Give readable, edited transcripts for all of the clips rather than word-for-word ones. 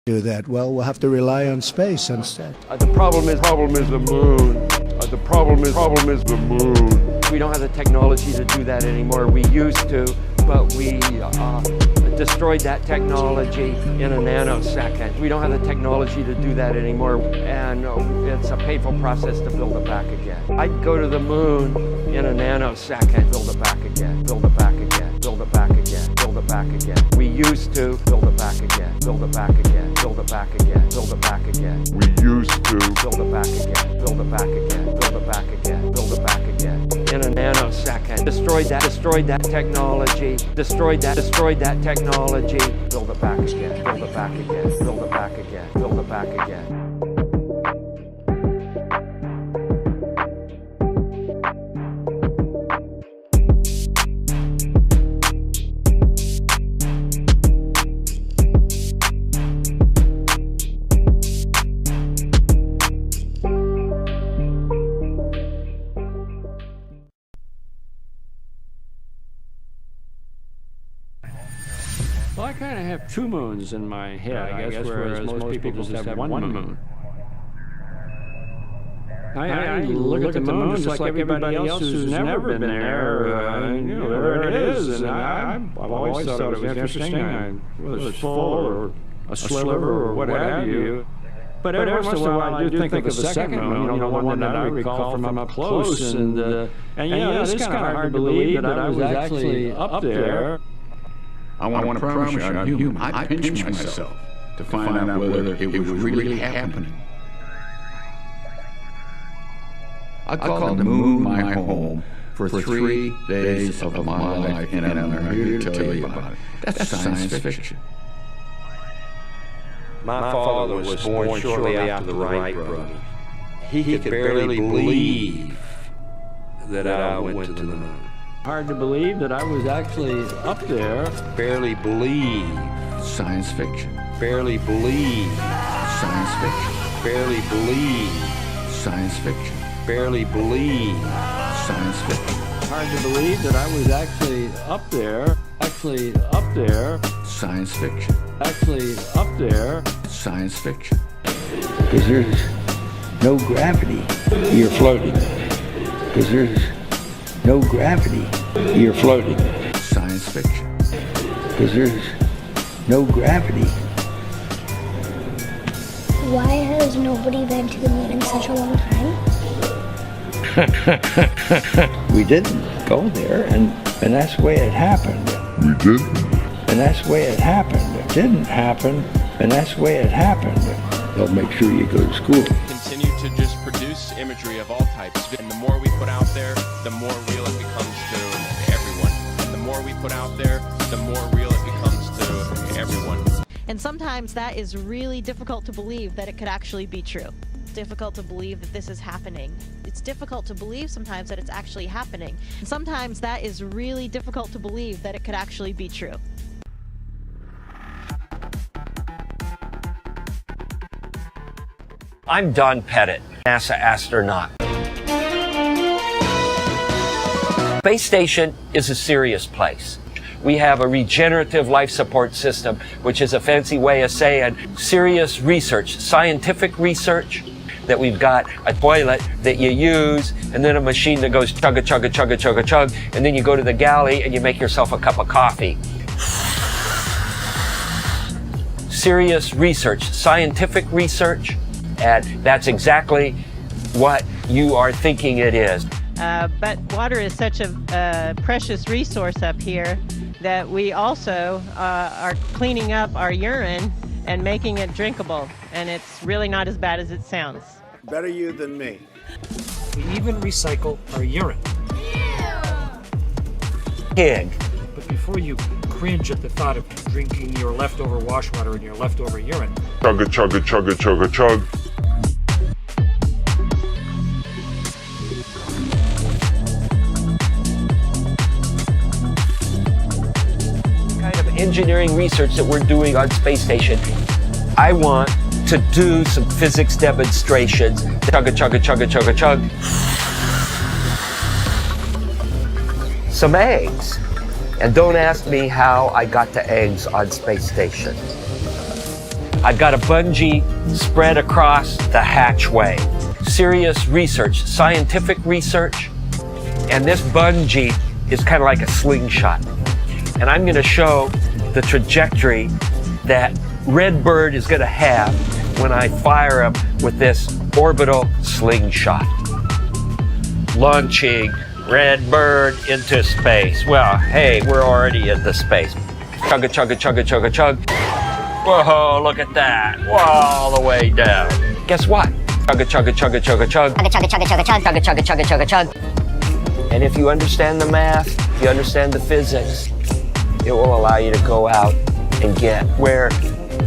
do that? Well, we'll have to rely on space instead. The problem is the moon. The problem is the moon. We don't have the technology to do that anymore. We used to, but we destroyed that technology in a nanosecond. We don't have the technology to do that anymore, and it's a painful process to build it back again. I'd go to the moon in a nanosecond, build it back again, build it back again, build it back again, build it back again. We used to build it back again, build it back again, build it back again, build it back again. We used to build it back again, build it back again, build it back again, build it back again. In a nanosecond, destroyed that technology, destroyed that technology. Build it back again, build it back again, build it back again, build it back again. Well, I kind of have two moons in my head, I guess, whereas most people just have one moon. I look at the moon just like everybody else who's never been there. You know, there it is, and I've always thought it was interesting, whether it's full or a sliver or what have you. But every once in a while, I do think of the second moon, you know, the one that I recall from up close, and yeah, it's kind of hard to believe that I was actually up there. I want to promise you, I'm human. I pinched myself to find out whether it was really happening. I called the moon my home for 3 days of my life, and I'm here to tell you about it. That's science fiction. My father was born shortly after the Wright brothers. He could barely believe that I went to the moon. Hard to believe that I was actually up there. Barely believe. Science fiction. Barely believe. Science fiction. Barely believe. Science fiction. Barely believe. Science fiction. Hard to believe that I was actually up there. Actually up there. Science fiction. Actually up there. Science fiction. Because there's no gravity, you're floating. Because there's no gravity, you're floating. Science fiction. Because there's no gravity. Why has nobody been to the moon in such a long time? We didn't go there, and that's the way it happened. We didn't. And that's the way it happened. It didn't happen, and that's the way it happened. They'll make sure you go to school. Continue to just produce imagery of all types. And the more we put out there, the more real it becomes to everyone. And the more we put out there, the more real it becomes to everyone. And sometimes that is really difficult to believe that it could actually be true. It's difficult to believe that this is happening. It's difficult to believe sometimes that it's actually happening. And sometimes that is really difficult to believe that it could actually be true. I'm Don Pettit, NASA astronaut. Space station is a serious place. We have a regenerative life support system, which is a fancy way of saying serious research, scientific research, that we've got a toilet that you use, and then a machine that goes chugga, chugga, chugga, chugga, chug, and then you go to the galley and you make yourself a cup of coffee. Serious research, scientific research, and that's exactly what you are thinking it is. But water is such a precious resource up here that we also are cleaning up our urine and making it drinkable, and it's really not as bad as it sounds. Better you than me. We even recycle our urine. Pig. But before you cringe at the thought of drinking your leftover wash water and your leftover urine, Chugga, chugga, chugga, chugga, chug. Engineering research that we're doing on space station. I want to do some physics demonstrations. Chugga, chugga, chugga, chugga, chug. Some eggs. And don't ask me how I got to eggs on space station. I've got a bungee spread across the hatchway. Serious research, scientific research, and this bungee is kind of like a slingshot. And I'm going to show the trajectory that Redbird is going to have when I fire him with this orbital slingshot. Launching Redbird into space. Well, hey, we're already into space. Chugga, chugga, chugga, chugga, chug. Whoa, look at that. Whoa, all the way down. Guess what? Chugga, chugga, chugga, chugga, chug. Chugga, chugga, chugga, chugga, chug. Chugga, chugga, chugga, chugga, chug. And if you understand the math, if you understand the physics, it will allow you to go out and get where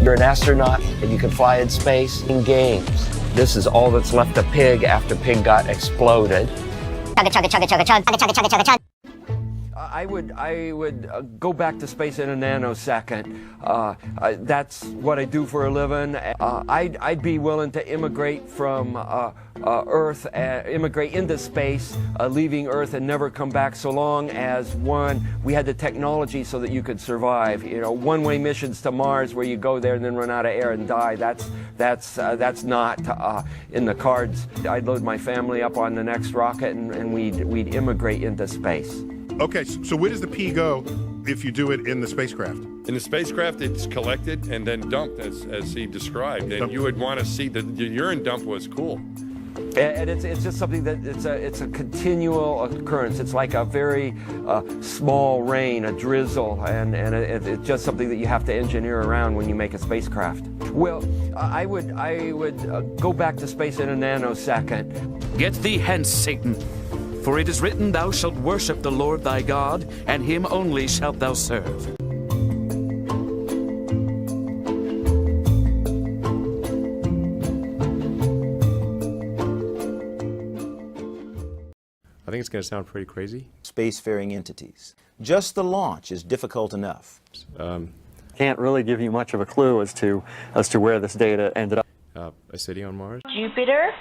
you're an astronaut and you can fly in space in games. This is all that's left of Pig after Pig got exploded. Chugga, chugga, chugga, chugga, chug. Chugga, chugga, chugga, chugga, chug. I would go back to space in a nanosecond. That's what I do for a living. I'd be willing to immigrate from Earth, immigrate into space, leaving Earth and never come back, so long as, one, we had the technology so that you could survive. You know, one-way missions to Mars where you go there and then run out of air and die. That's not in the cards. I'd load my family up on the next rocket and we'd immigrate into space. Okay, so where does the pee go if you do it in the spacecraft? In the spacecraft, it's collected and then dumped, as he described. And you would want to see the urine dump was cool. And it's just something that it's a continual occurrence. It's like a very small rain, a drizzle, and it's just something that you have to engineer around when you make a spacecraft. Well, I would go back to space in a nanosecond. Get thee hence, Satan. For it is written, thou shalt worship the Lord thy God, and him only shalt thou serve. I think it's going to sound pretty crazy. Spacefaring entities. Just the launch is difficult enough. Can't really give you much of a clue as to where this data ended up. A city on Mars? Jupiter.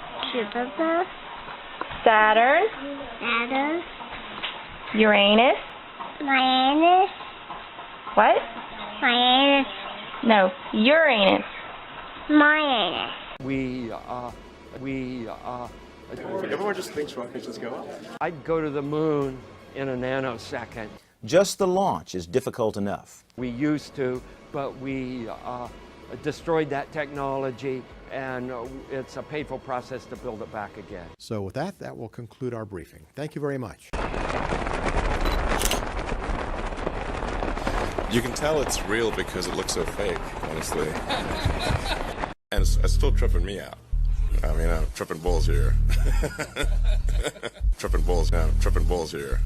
Saturn. Uranus. What? No, Uranus. Everyone just thinks rockets just go up. I'd go to the moon in a nanosecond. Just the launch is difficult enough. We used to, but we destroyed that technology, and it's a painful process to build it back again. So with that will conclude our briefing. Thank you very much. You can tell it's real because it looks so fake, honestly. And it's still tripping me out. I mean, I'm tripping balls here. Tripping balls here.